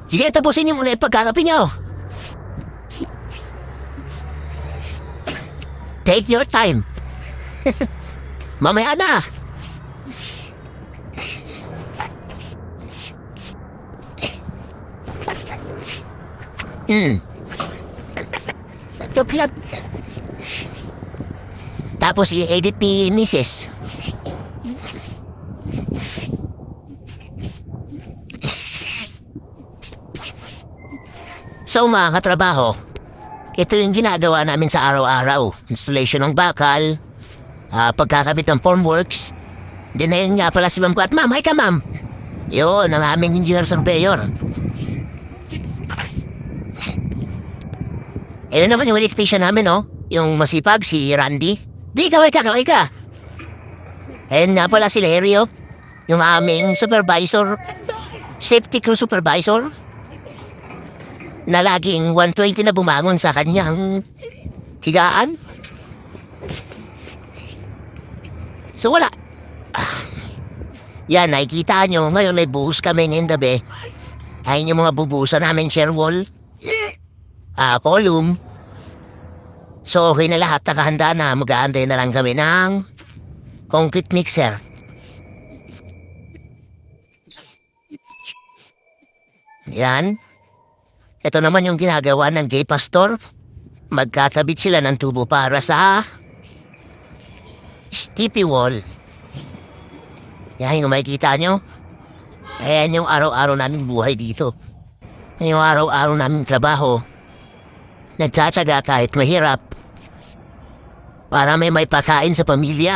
Sige, tapusin niyo muna yung pagkakapi niyo. Take your time. Mamaya na. Tuklat. Tapos i-edit ni Mrs. So mga katrabaho, ito yung ginagawa namin sa araw-araw. Installation ng bakal, pagkakabit ng formworks. Dinayin nga pala si ma'am ko at ma'am, hi ka ma'am. Yun, ang aming engineer surveyor. Ayun naman yung electrician namin, no? Yung masipag, si Randy. Di, kaway ka. Ayun nga pala si Larry, oh. Yung aming supervisor, safety crew supervisor, na laging 120 na bumangon sa kanyang higaan. So wala. Yan, nakikita nyo, ngayon may buhos kami ngayong gabi. Ayun yung mga bubuhusan namin, shear wall, column. So okay na lahat, nakahanda na, mag-aantay na lang kami ng concrete mixer. Yan. Ito naman yung ginagawa ng J. Pastor. Magkakabit sila ng tubo para sa stippy wall. Yan yung makikita nyo. Ayan yung araw-araw namin buhay dito. Yung araw-araw namin trabaho. Nagtsatsaga kahit mahirap para may pagkain sa pamilya.